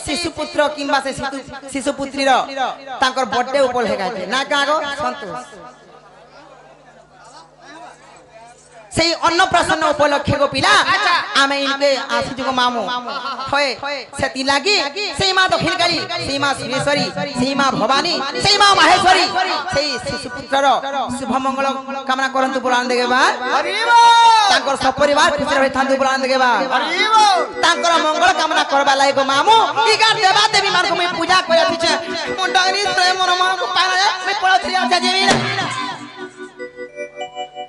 शिशुपुत्र किंबा से शिशुपुत्री तांकर बर्थडे उपलक्षे गाइते ना कागो संतोष सेई अन्नप्राशन उपलक्षे को पिला आमे इनके आसी जुगो मामू होय सेति लागी सेई मां दक्षिण काली सेई मां सुरेश्वरी सेई मां भवानी सेई मां माहेश्वरी सेई शिशुपुत्रर शुभ मंगल कामना करंतु पुराण देगे बा हरिबो तांकर सपरिवार खुशी रहे थांतु पुराण देगे बा हरिबो तांकर मंगल कामना करबा लागे को मामू ई गार देवा देवी मान को मैं पूजा करे पिछे मुंडागरी से मोर मन को पाना मैं पड़ोसी अच्छा जेमी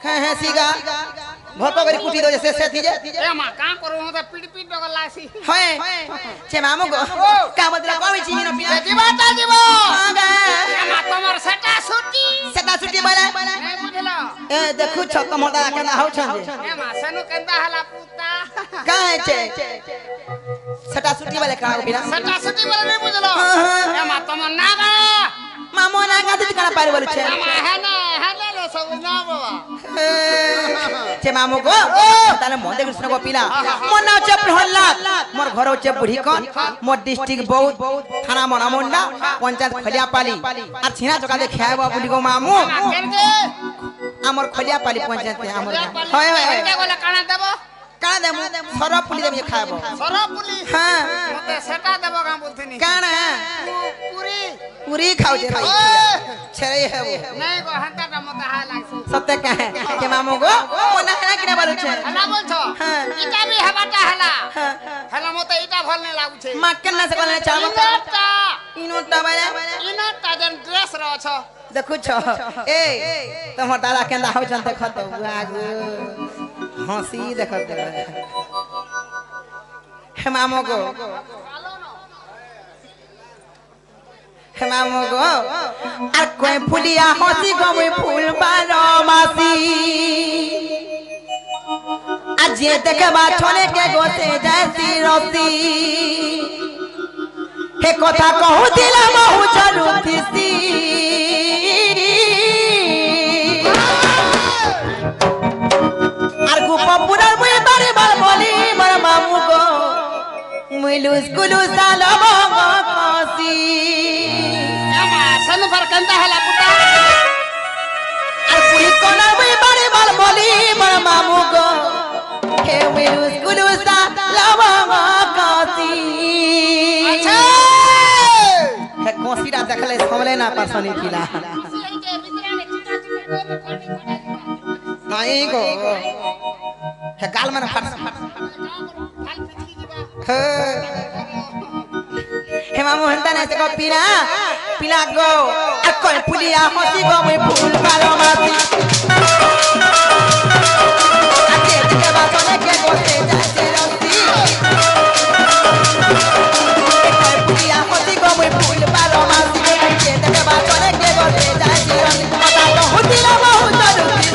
है सीगा भतो करी कुटी दो जैसे से थीजे ए मां का करू हो त पीट पीट डगलासी होय छे मामू को का बदला कोई चीनी न पिया जीवा ता जीवा आगा ए मां तमर सेटा सुटी बोले नहीं बुझला ए देखु छ कमदा केना हो छन ए मां सनु केंदा हला पुता का है छे सेटा सुटी वाले का बिना सेटा सुटी वाले नहीं बुझला ए मां तमर नागा मामू ना का तू कना पार बोले छे है ना ले सब ना बाबा छे मामू को ताले मोदे कृष्ण को पिला मोर नाम छे प्रहलाद मोर घर छे बुढ़ी कन मोर डिस्ट्रिक्ट बहुत थाना मनामुंडा पंचायत खलियापाली आ छिना चका दे खायबा बुढ़ी को मामू हमर खलियापाली पंचायत पे हमर होय होय के बोले काना देबो काना देमु सरप पुली देम खायबो सरप पुली हां मते सेटा देबो का बोलथिनी काना पूरी पूरी खाओ जे भाई छरे है वो नहीं को हंता त मते हा लागछ सत्य कहे के मामू को मोना हला किने बोलु छे हला बोल छ इटा भी हवाटा हला हला मते इटा भल नहीं लागु छे मा केना से बोले चाबो इनोटा बाले इनोटा जन ड्रेस रह छ देखु छ ए तमर दादा केना हो छन देख त आगु हंसी देख हे मामू को हे मामू को आ कोई फुलिया हंसी को मैं फूल बारो मासी आज ये देखबा छोने के गोते जैसी रोती हे कथा कहू दिला महू चलू थिसी आर गुपा पूरा मुई बारे बार बोली मोर मामू को मुइलुस कुलुस सालबो कोसी एमा सन पर कंदा हला पुता आर पुरी कोना मुई बारे बार बोली मोर मामू को हे मुइलुस कुलुस सालबो कोसी अच्छा हे कोसीरा देखले समले ना परसनी पिला नहीं गो हे गाल में फट हे मामू हंता ना से को पिला गो आ कोई पुलिया हंसी गो मैं फूल बारो मासी आके के बात ने के गोते जाते रस्ती कोई पुलिया हंसी गो मैं फूल बारो मासी के के बात ने के गोते जाते रस्ती पता तो होती ना बहुत जरूरी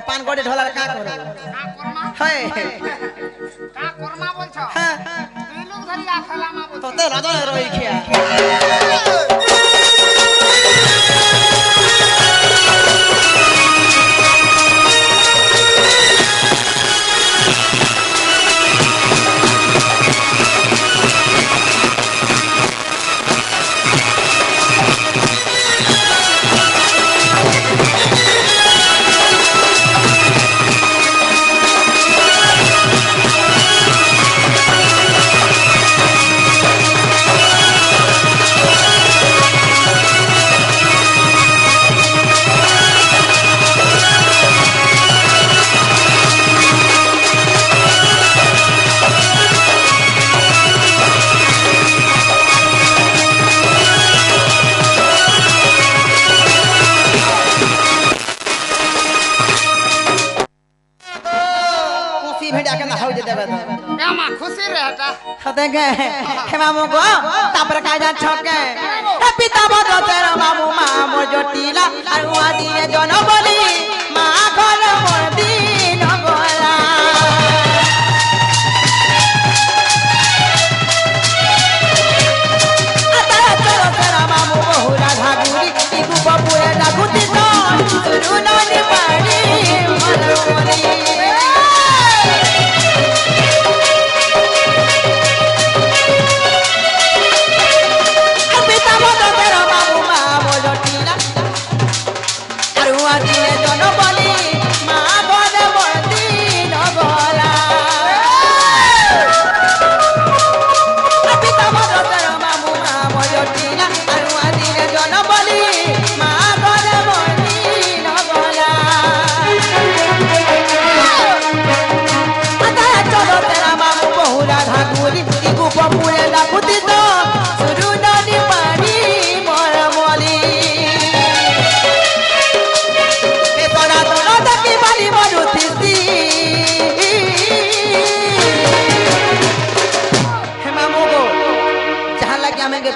पान गोड़े ढोला का करे है का कर्मा बोल छ दुई लोग धरि आखला मा बोल तो ते रजन रही खिया गामा खुशी रहता देखे हे मामू गो तापर का जा छके हे पिता भद्र तेरा मामू मामू जटिला अरुआ दिए जन बोली मां घर मोर दिन गोला आता चलो तेरा मामू बहुरा धागुरी इगु बबुए डाकुती तो सुरुनानी पाड़ी मनोरी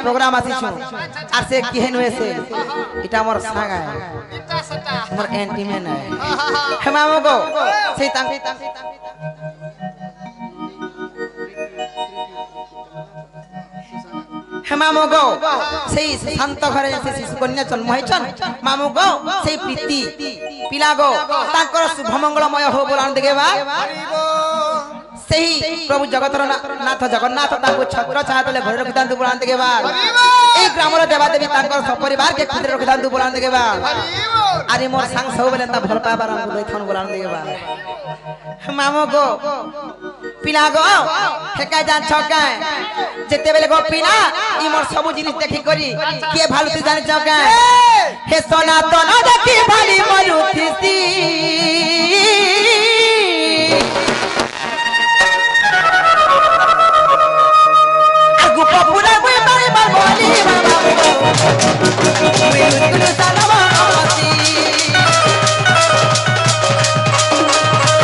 प्रोग्राम आसी छु आर से केहन होए से इटा हमर सागा है इटा सटा हमर एंटीमेन है हे मामू गो से तांग हे मामू गो से शांत घरे से शिशु कन्या जन्म होइछन मामू गो से प्रीति पिला गो तांकर शुभ मंगलमय हो बोलान देबा सही प्रभु जगतर नाथ जगन्नाथ ताको छत्र चाहतले घर रखितांतु बुलान देगे बा ए ग्रामर देवा देवी तांकर सपरिवार के खुद रखितांतु बुलान देगे बा अरे मोर संग सब बेले ता भल पाबार हम रखन बुलान देगे बा मामो गो पिला गो हेका जान छका जेते बेले गो पिला ई मोर सब जिनिस देखि करी के भालुती जान छका हे सोना तो न देखि भाली मरुथी Pura we bari bali baba we gulu salama amati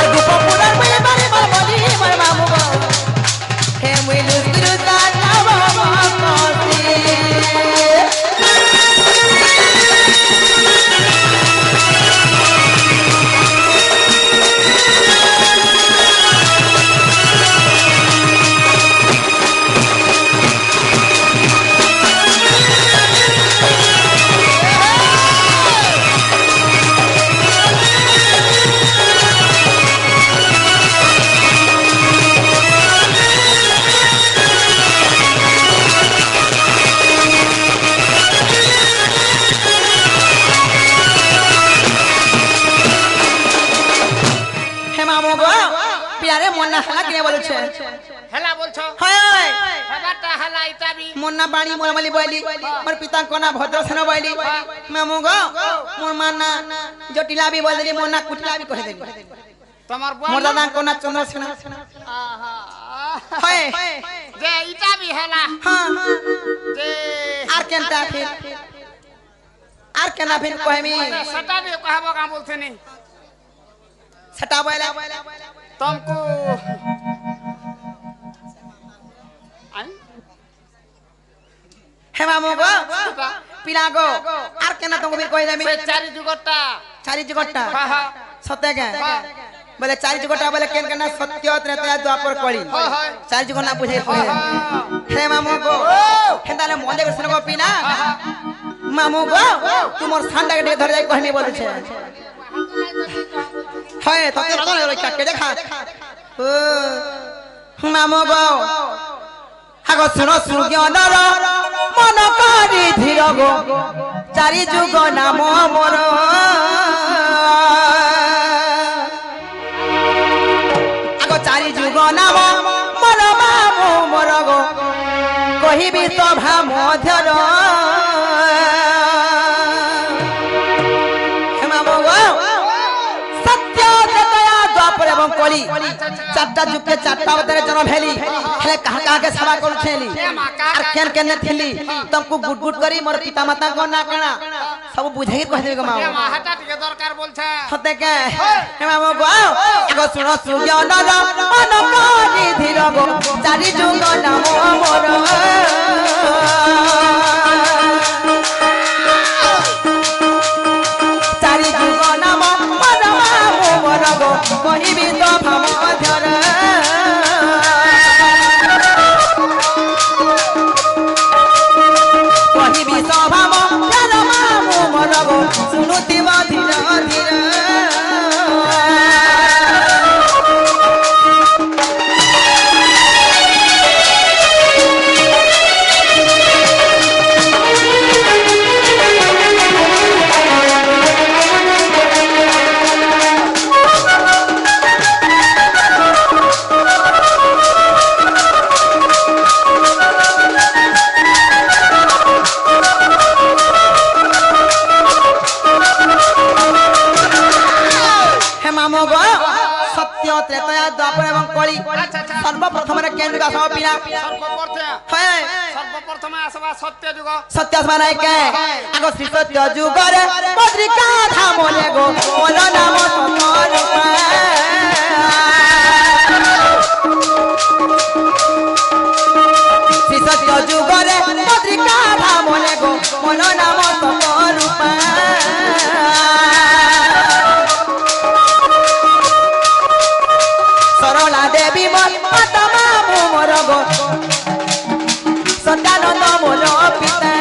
Agu pura we bari bali baba he we gulu salama amati हेला बोलछो हाय बाटा हला इताबी मोन्ना बाणी मोरमली बोली मोर पिता कोना भद्रसेन बोली मामू गो मोर माना जटिला भी बोल देली मोन्ना कुटला भी कह देली तमर मोर दादा कोना चंद्रसेन आहा हाय जे इताबी हला हां जे आर केनता फिर कहमी सटा भी कहबो का बोलथे नहीं सटा बोला तुमको हे मामू गो पिला गो आर केना तुमको भी कह देमी चारि जुगट्टा सत्य के बोले चारि जुगट्टा बोले केन केना सत्य त्रेता द्वापर कली चारि जुग ना बुझे हे मामू गो हेंदाले मोंदे कृष्ण गो पिना मामू गो तुमर ठंडा के धर जाई कहनी बोले छे हाय तते रदन रखा के देखा मामू गो हागो सुनो सुज्ञानर मन करी धीर गो चारि जुग नाम मोर आगो चारि जुग नाम मोर मामू मोर गो कहिबी सभा मध्यर मामू गो सत्य दया द्वापर एवं कली चारटा जुग के चारटा अवतार जन्म हेली हेले कहा कहा के सेवा करू छेली और केन केन थिली तुमको गुड गुड करी मोर पिता माता को ना कणा सब बुझाई कह देबे माओ ए माहाटा टिके दरकार बोलछे हते के हे मामो गो एगो सुनो सूर्य नर अनकरी धीर गो चारि जुग नाम मोर चारि जुग नाम मोर मोर गो कहिबी तो भाम धर कहिबी तो भाम धर मोर गो सुनुति धीर धीर सत्य त्रेतया द्वापर एवं कली सर्वप्रथम केन्द्र पिला सर्वप्रथम आसवा सत्य जुग सत्य माने के आगो श्री सत्य जुग रे पत्रिका धाम ले गो मोर नाम तोर श्री सत्य जुग रे पत्रिका धाम ले गो मोर नाम तोर सरला देवी माता मामू मोर गो सत्यानंद मोर पिता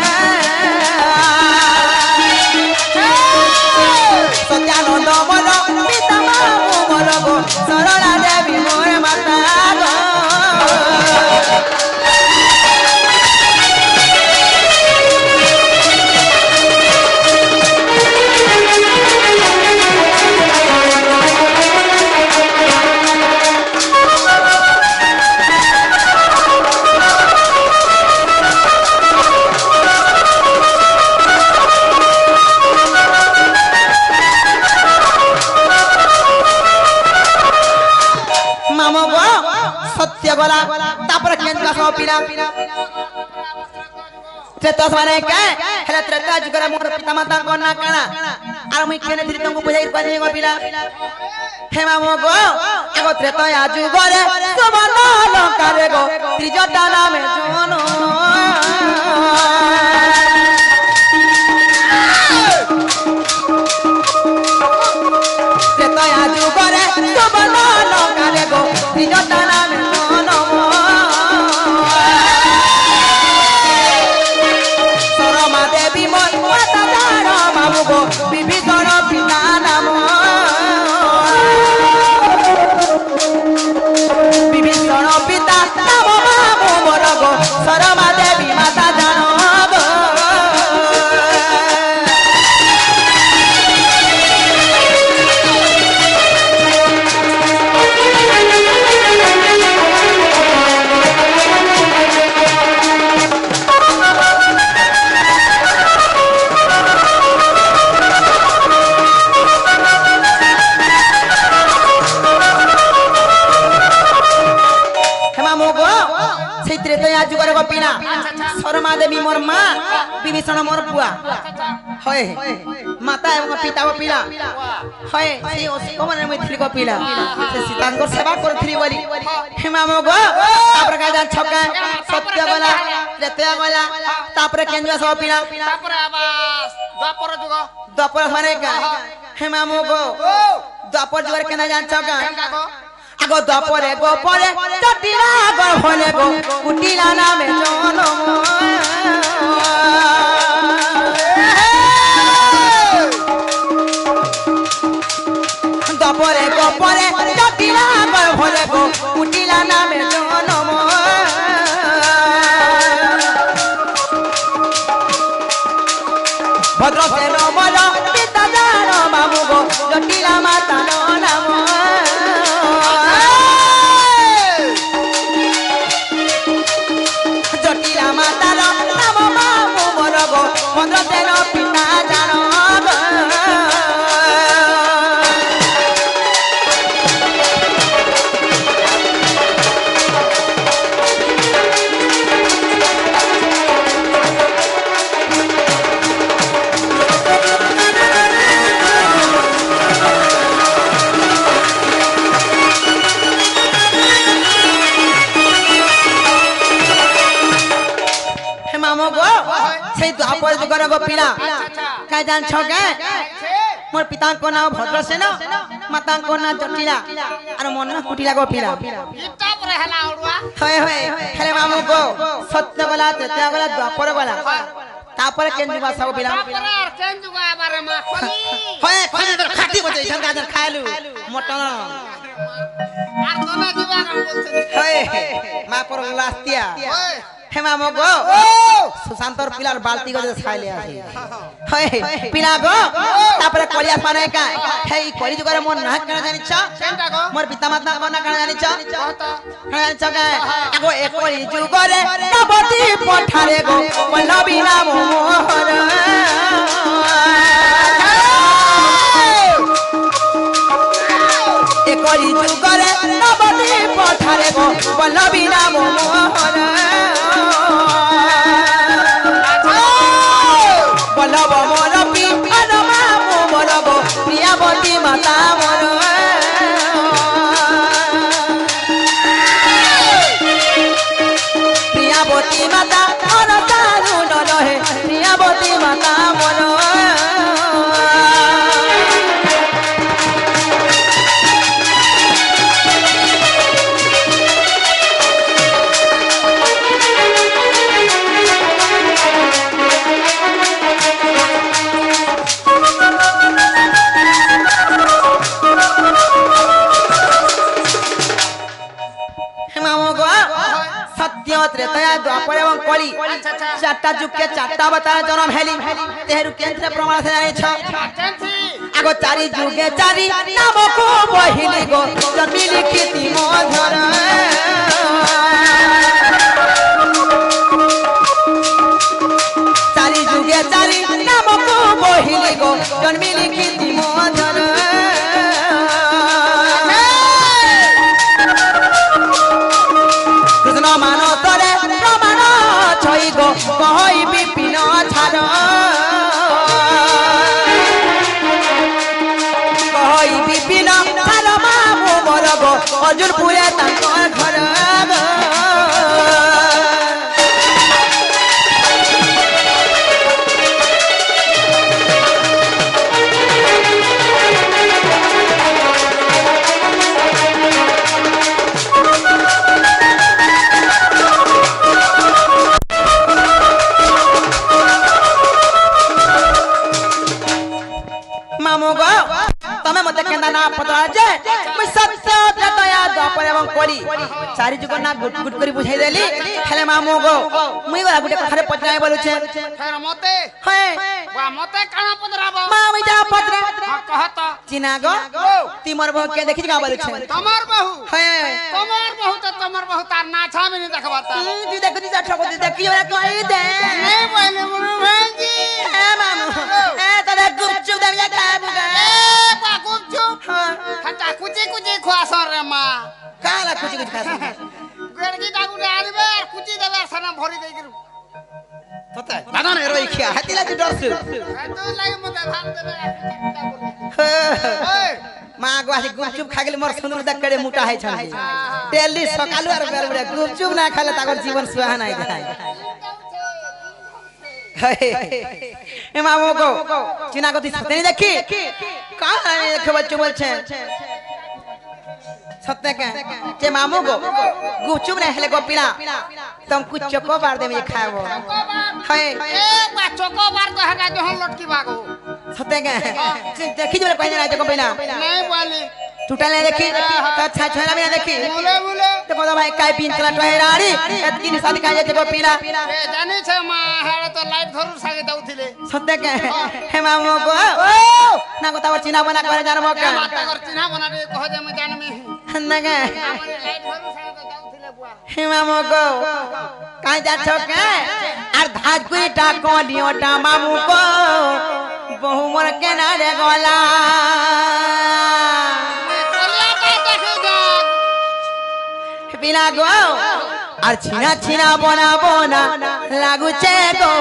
सत्यानंद मोर पिता मामू मोर गो सरला देवी मोर माता गो सत्य गला तापर केनका सब पिला त्रेता माने के हेले त्रेता जुगरे मोर पिता माता को ना काना आर मुई केने धीरे तुमको बुझाई पानी गो पिला हे मामो गो एगो त्रेता जुगरे सुबन लंकारे गो त्रिजटा नामे जोनो त्रेता जुगरे सुबन लंकारे गो त्रिजटा नामे विभीषण पिता नाम विभीषण पिता नाम मामू मोर गो शरमा देवी माता जान जुगर गोपीना शर्मा देवी मोर माँ विभीषण मोर बुआ होय माता एवं पिता गोपीला होय से ओसिको माने मैथिली गोपीला से सीतांकर सेवा करथली बोली हेमा मगो तापर का जान छका सत्य गला त्रेतया गला तापर केंद्र सब पिला तापर आवास द्वापर माने का हेमा मगो द्वापर जुगर केना जान छका आगो द्वापरे गोपरे जटिला गर्भले गो कुटिला नामे जनम द्वापरे गोपरे जटिला गर्भले गो कुटिला नामे जनम भद्रसेन मोर पिता जान बाबू गो जटिला माता नाम जटिला माता नाम बाबू मोर गो भद्रसेन पिता जान সেই দ্বাপর যুগের গো পিলা কাই জানছ কে মোর পিতাଙ୍କ নাম ভদ্রসেন মাতাଙ୍କ নাম জটিলা আর মোর নাম কুটিলা গো পিলা ইটা পরে হেলা ওড়ুয়া হয় হয় হেলে মামু গো সত্য গলা ত্রেতা গলা দ্বাপর গলা তারপরে কেন যুগ আসব পিলা তারপরে আর কেন যুগ আবারে মা খলি হয় খনি তোর খাটি বজে ইছান গাজর খাইলু মটন আর দনা দিবা কাম বলছে হয় মা পর লাস্তিয়া হে মামু গো সুশান্তর পিলার বালতি গজে ছাইলে আছে হয় পিলা গো তারপরে কলিয়া পানে কা হেই কলি যুগরে মোর না কেন জানিছ কেনটা গো মোর পিতা মাতা কোন কেন জানিছ কহতা জানিছ কে আগো এক কলি যুগরে নবতি পঠারে গো পল্লবী নাম মোহর এক কলি যুগরে নবতি পঠারে গো পল্লবী নাম মোহর বলব মোর পিয়ার মামু বলব প্রিয়াবতী মাতা মোর প্রিয়াবতী মাতা মোর দারুণ রহে প্রিয়াবতী মাতা মোর ত্রেতয়া দ্বাপর এবং কলি চারটা যুগকে চারটা অবতার জন্ম হেলি তেহেরু কেন্দ্রে প্রমাণ আছে জানিছ আগো চারি যুগে চারি নামকু বহিলি গো জন্মি লিখিতি মধুর চারি যুগে চারি নামকু বহিলি গো জন্মি লিখিতি মধুর কৃষ্ণ মান তরে প্রমাণ ছই গো কহই বিপিন ছাড় কহই বিপিন ছাড় মামু মোর গো অর্জুনপুরে তাঙ্কর ঘর মামু গো তুমি মতে কেন্দা না পতরা যে মুই সত্য ত্রেতয়া দ্বাপর এবং কলি চারি যুগ না গুট গুট করি বুঝাই দেলি হেলে মামু গো মুই গলা গুটে কথারে পতরাই বলুছে ফের মতে হয় বা মতে কানা পদরাব মা মুই যা পতরা কহত চিনা গো তিমর বহু কে দেখিছ গা বলুছে তোমার বহু হয় তোমার বহু তার না ছামিনি দেখবা তা তুই দেখি তুই ঠাক তুই দেখি ওরা কই দে নেই বলে মনে ভাঙ্গি এ মামু এ তোরা গুপচুপ দেবি খাবু গা এ বা গুপচুপ খাটা কুচি কুচি খোয়াছর রে মা কালা কুচি কুচি খাস গড়গি ডাগুড়ে আনবে আর কুচি দেবে সানা ভরি দেই গিরু তোতা দাদা নে রই খিয়া হাতিলা তুই ডরছু তো লাগে মতে ভাত দেবে আর মা গো আসি গুপচুপ খাগলি মোর সুন্দর দেখ করে মোটা হয় ছাড়ি তেলি সকালু আর বেরবড়ে গুপচুপ না খালে তাগর জীবন সুহা নাই যায় এ মামু গো চিনা গতি সতেনি দেখি কাল দেখে বচ্চু বলছে सत्य के जे मामू गो गुपचुप नहीं हेले गो पिला तुम कुछ चोको बार दे में खाओ है ए बा चोको बार तो हगा जो हम लटकी बागो सत्य के देखी जो कहीं ना चोको पिला नहीं बोली टूटा नहीं देखी तो अच्छा छोरा भी नहीं देखी बोले बोले तो बोला भाई काय पिन चला टहराड़ी इतनी निशानी का चोको पिला ए जाने छे मां हेरे तो लाइट धरु सागे जाउथिले सत्य के हे मामू गो ना को तावर चिना बना करे जान मौका माता कर चिन्हा बना दे कह दे मैं जान में नगे लाइट धरु सागे जाउथिले बुआ हे मामू गो काई जा छोके आर धाज कुईटा कोडियोटा मामू को बहु मोर केनारे गोला कोलिया का देखो बिना गो আর ছিনা ছিনা বনা বনা লাগুছে গো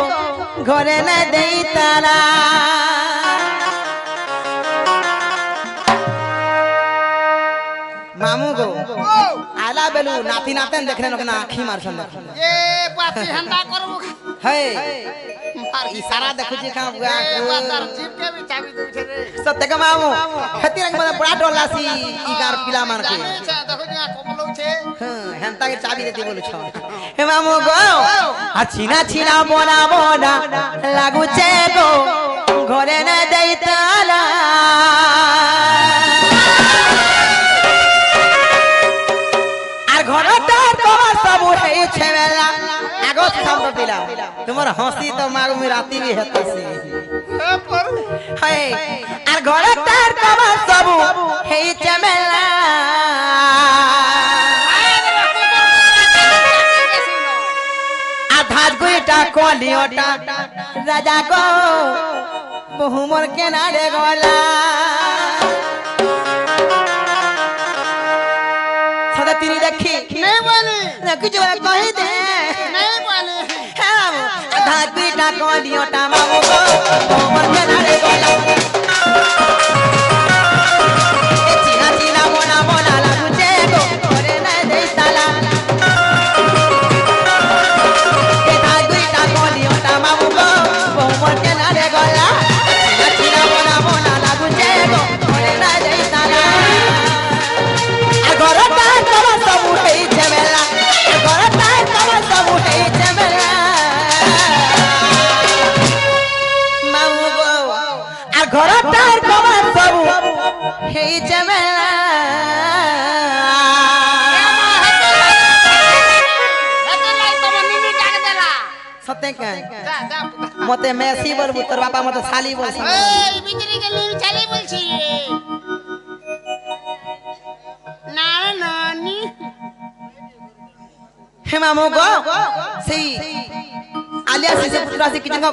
ঘরে না দেই তারা মামু গো আলা বেলু নাতি নাতেন দেখলেন ওকে না আখি মারছন এ পাতি হান্ডা করব হে इशारा देखु छी खा बुआ तार जीप के भी चाबी दउ छे रे सत्य के मामू हती रंग में बड़ा डोलासी ई गार पिला मान के जाने छे देखो जी कोमलौ छे हां हेंता के चाबी देती बोलु छ हे मामू गो आ छीना छीना बोना बोना लागु छे गो घरे न देइताला আর ঘরটা তোমার সব হেই ছেবেলা আগত সাম পিলা তোমার হাসি তো মাগু মি রাতি রে হেতাছি ए पर হাই আর ঘরটা তোমার সব হেই ছেবেলা আধাত গুইটা কলিওটা রাজা গো বহুমর কেনারে গলা সদা তিনি দেখি नहीं बोली না কিছু কই দে नहीं बोली আধাত গুইটা কলিওটা মাগো গো বহুমর কেনারে গলা এ চিনা চিনা মোনা মোনা লাগুছে গো করে না দেই তালা এ আধাত গুইটা কলিওটা মাগো গো বহুমর কেনারে গলা চিনা চিনা মোনা মোনা লাগুছে গো করে না দেই তালা ঘরটা তোমার সব হেই ঝামেলা ঘরটা তোমার সব হেই ঝামেলা মামু গো আর ঘরটা তোমার সব হেই ঝামেলা সত্যি কে মতে মেসি বলবো তোর বাবা মতে শালি বলছি হে মামু গো সেই আলিয়া শিশু পুত্র আসি কি জঙ্গ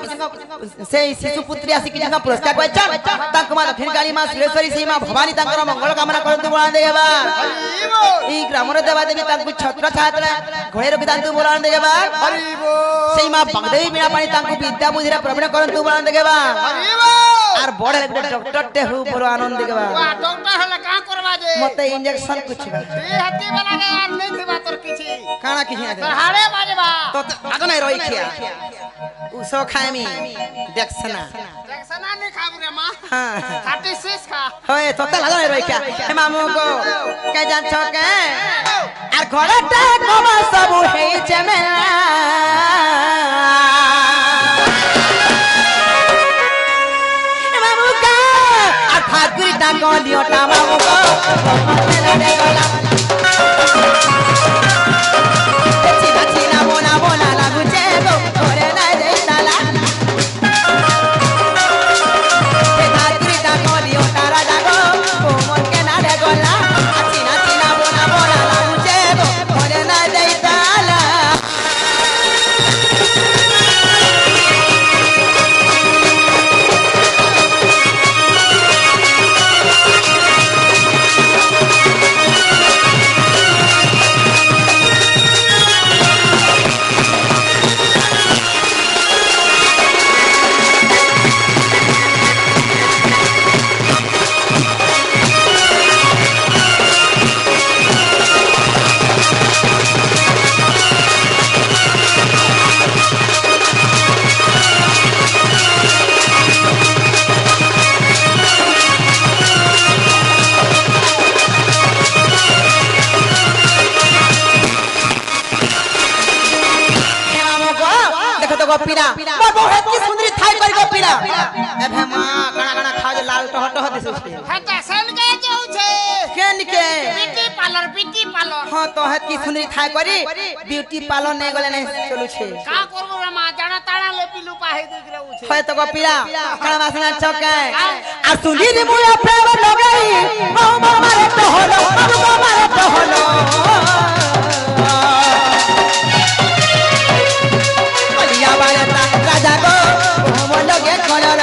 সেই শিশু পুত্রী আসি কি জঙ্গ পুরস্কার পাইছন তাঙ্ক মা দক্ষিণ কালী মা সুরেশ্বরী সেই মা ভবানী তাঙ্কর মঙ্গল কামনা করন্তু বলান দেবা এই গ্রামরে দেবা দেবী তাঙ্কু ছত্র ছাত্র ঘরে রকি তান্তু বলান দেবা সেই মা বাগদেবী বিনা পানি তাঙ্কু বিদ্যা বুদ্ধিরা প্রবীণ করন্তু বলান দেবা আর বড় একটা ডক্টর তে হু বড় আনন্দ দেবা डॉक्टर हला का करवा दे মতে ইনজেকশন কুছ ए हत्ती वाला के यार नहीं थिबा तोर किछि কানা কিছু না तोर हाड़े बाजबा তো আগ নাই রই খিয়া উসো খাইমি দেখছনা देखसना नहीं खाब रे मां হ্যাঁ 36 खा হয় তো তা লাগা নাই রই খিয়া হে মামু গো কে জানছ কে আর ঘরটা কমা সব হেই ঝামেলা হে মামু গো আর ঠাকুরটা গলিওটা মামু গো মনে গলা চিনা চিনা মোনা মোনা লাগুছে গো করে না দেই তালা এ ঠাকুরটা গলিওটা রাজা গো কোমর কেনারে গলা চিনা চিনা মোনা মোনা লাগুছে গো করে না দেই তালা गोपीरा मोर बहुत की सुंदरी थाई कर गोपीरा एभे मां कणा कणा खाज लाल टह टह दिसु छे हटा सन के जाऊ छे केन के ब्यूटी पार्लर हां तो है की सुंदरी थाई करी ब्यूटी पार्लर नै गले नै चलु छे का करबो रे मां जाना ताना ले पिलु पाहे देख रहू छे होय तो गोपीरा कणा वासना चौके आ सुंदरी मुया प्रेम लगई बहु मारे तो होलो बहु मारे तो होलो राजा गो बहु लगे कलर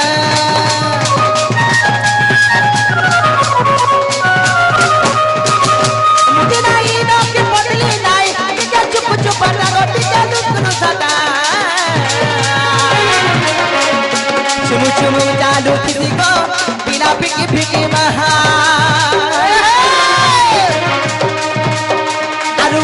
मुझे नहीं ना कि पगली नहीं कि चुप चुप लगो टिका दुनु सदा चुमु चुमु चालू किसी को बिना फिकी फिकी महा आरु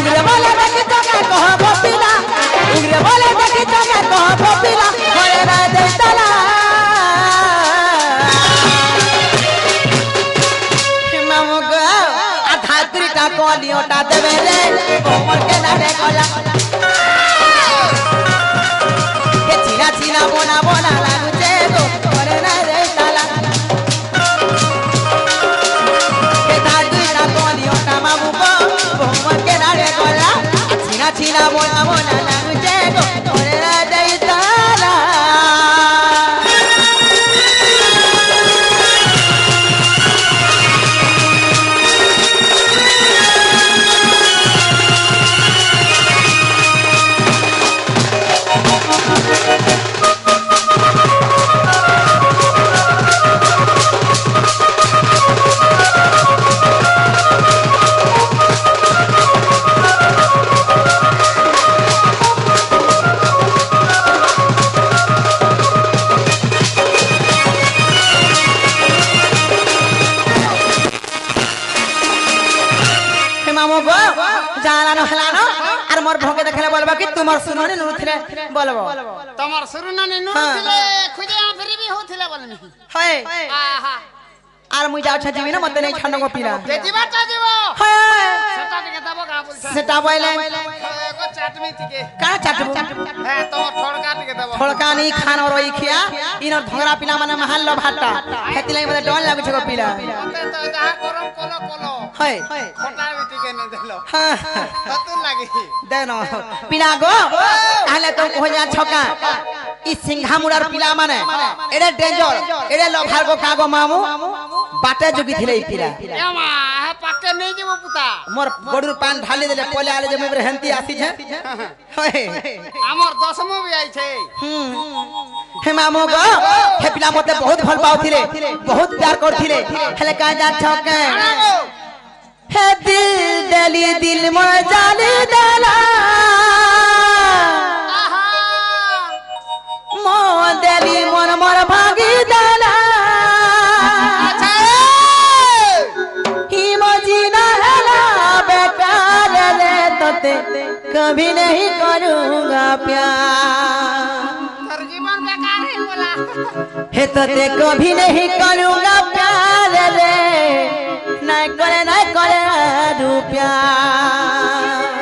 लाठी ना बोला बोला लागुचे गो ओरे दैताला জানানো হেলানো আর মোর ভকে দেখলে বলবা কি তোমার শুনুনি নুথিলে বলবো তোমার শুনুনি নুথিলে খুদে ফিরিবি হউথিলে বলনি হয় আহা আর মুই যাচ্ছা যাবি না মতে নেই ছান্ন গোপিরা যে দিবাটা দিব হয় সেটা থেকে দেব গা বলছ সেটা বইলে এগো চাটমি থেকে কা চাটবো হ্যাঁ তোমার ঠড়কা থেকে দেব ঠড়কানি খান রই খিয়া ইনর ধগরা পিলা মানে মহাল্ল ভাতটা হেতিলাই মতে ডল লাগুছে গোপিলা মতে তো যাহা গরম কলো কলো হয় খটা বিটিকে নে দেলো হ্যাঁ কতুন লাগি দেন পিলা গো তাহলে তো কহ যা ছকা ই সিংহা মুড়ার পিলা মানে এড়ে ডেঞ্জর এড়ে লভার গো কাগো মামু বাটে জুগি থিলে ই পিলা এমা হা পাকে নেই যাব পুতা মোর গড়ুর পান ঢালি দেলে পলে আলে যে মুরে হেন্তি আসি ছে হয় আমার দশম বি আইছে হে মামু গো হে পিলা মতে বহুত ভাল পাউথিলে বহুত প্যার করথিলে হেলে কা যা ছকে হে দিল দেলি দিল মোর জালি দেলা আহা মো দেলি মন মোর ভাগি দেলা আচ্ছা ही मजीना हेला बेकार रे तोते कभी नहीं करूंगा प्यार তোর জীবন বেকার হই বলা हे तोते कभी नहीं करूंगा प्यार रे नहीं करे दू प्यार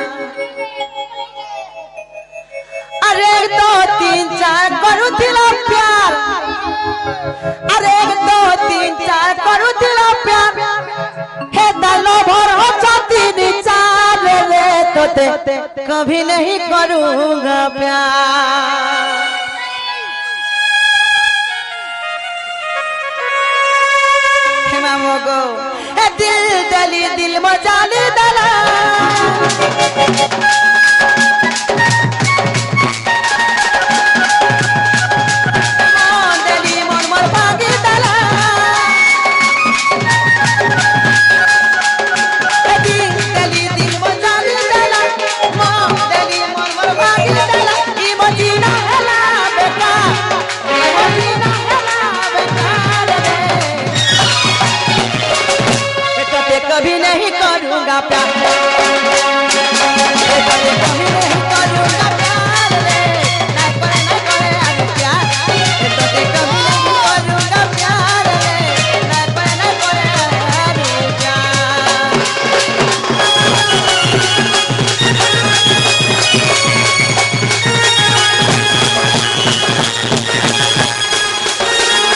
अरे दो तीन चार करू दिला प्यार अरे दो तीन चार करू दिला प्यार हे दलो भर हो छाती निचार रे तोते कभी नहीं करूंगा प्यार हे मामो गो हे दिल दली दिल मजाली दला कभी नहीं करूंगा प्यार